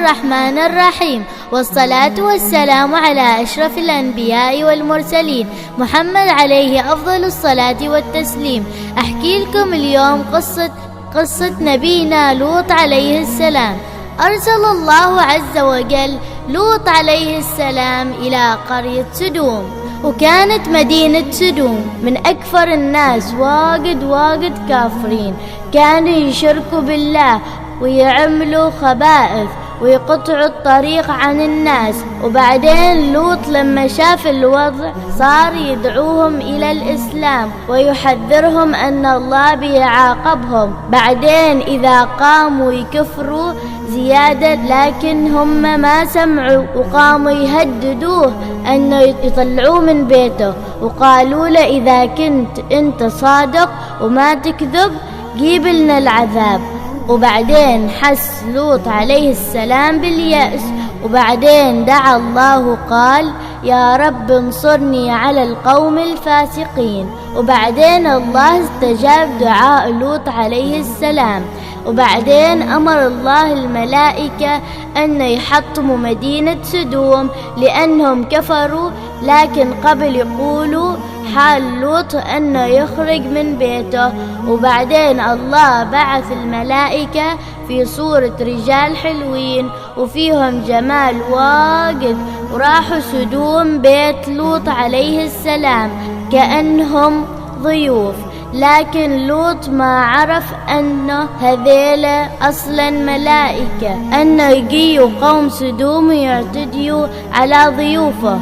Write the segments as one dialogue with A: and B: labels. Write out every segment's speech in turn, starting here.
A: الرحمن الرحيم، والصلاة والسلام على أشرف الأنبياء والمرسلين محمد عليه أفضل الصلاة والتسليم. أحكي لكم اليوم قصة نبينا لوط عليه السلام. أرسل الله عز وجل لوط عليه السلام إلى قرية سدوم، وكانت مدينة سدوم من أكثر الناس واجد كافرين، كانوا يشركوا بالله ويعملوا خبائث ويقطعوا الطريق عن الناس. وبعدين لوط لما شاف الوضع صار يدعوهم إلى الإسلام ويحذرهم أن الله بيعاقبهم بعدين إذا قاموا يكفروا زيادة، لكن هم ما سمعوا وقاموا يهددوه أنه يطلعوه من بيته، وقالوا له إذا كنت أنت صادق وما تكذب جيب لنا العذاب. وبعدين حس لوط عليه السلام باليأس، وبعدين دعا الله وقال يا رب انصرني على القوم الفاسقين. وبعدين الله استجاب دعاء لوط عليه السلام، وبعدين أمر الله الملائكة أن يحطموا مدينة سدوم لأنهم كفروا، لكن قبل يقولوا حال لوط أنه يخرج من بيته. وبعدين الله بعث الملائكة في صورة رجال حلوين وفيهم جمال واجد، وراحوا سدوم بيت لوط عليه السلام كأنهم ضيوف، لكن لوط ما عرف أنه هذيلا أصلا ملائكة، أنه يجيوا قوم سدوم ويعتديوا على ضيوفه.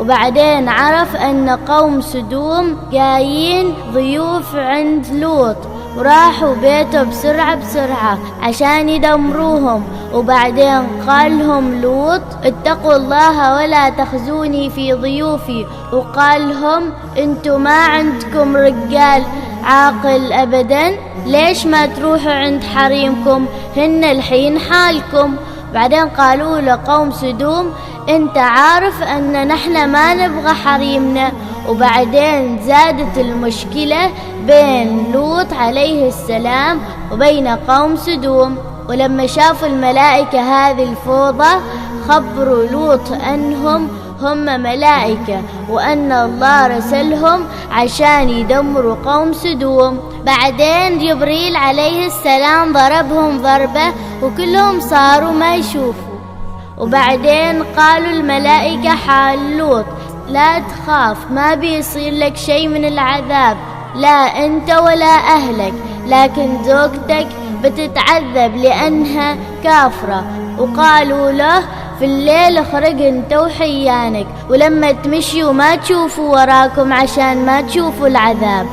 A: وبعدين عرف أن قوم سدوم جايين ضيوف عند لوط، وراحوا بيته بسرعة عشان يدمروهم. وبعدين قال لهم لوط اتقوا الله ولا تخزوني في ضيوفي، وقال لهم انتوا ما عندكم رجال عاقل أبدا، ليش ما تروحوا عند حريمكم هن الحين حالكم. بعدين قالوا لقوم سدوم انت عارف ان نحن ما نبغى حريمنا. وبعدين زادت المشكلة بين لوط عليه السلام وبين قوم سدوم، ولما شافوا الملائكة هذه الفوضى خبروا لوط أنهم هم ملائكة وأن الله رسلهم عشان يدمروا قوم سدوم. بعدين جبريل عليه السلام ضربهم ضربة وكلهم صاروا ما يشوفوا. وبعدين قالوا الملائكة حال لوط لا تخاف ما بيصير لك شيء من العذاب، لا أنت ولا أهلك، لكن زوجتك بتتعذب لأنها كافرة. وقالوا له في الليل اخرج انت وحيانك، ولما تمشوا ما تشوفوا وراكم عشان ما تشوفوا العذاب.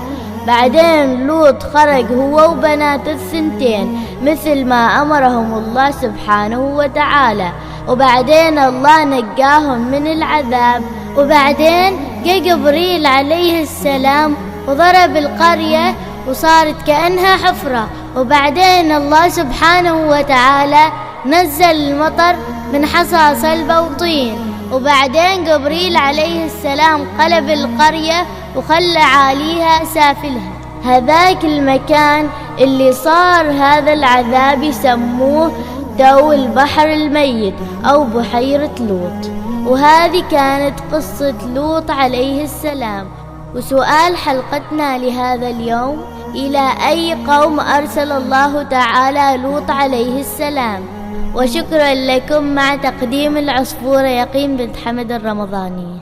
A: بعدين لوط خرج هو وبنات الثنتين مثل ما أمرهم الله سبحانه وتعالى، وبعدين الله نجاهم من العذاب. وبعدين جاء جبريل عليه السلام وضرب القرية وصارت كأنها حفرة، وبعدين الله سبحانه وتعالى نزل المطر من حصى صلبة وطين. وبعدين جبريل عليه السلام قلب القرية وخلى عاليها سافلها. هذاك المكان اللي صار هذا العذاب يسموه دو البحر الميت أو بحيرة لوط. وهذه كانت قصة لوط عليه السلام. وسؤال حلقتنا لهذا اليوم: إلى أي قوم أرسل الله تعالى لوط عليه السلام؟ وشكرا لكم. مع تقديم العصفورة يقين بنت محمد الرمضانية.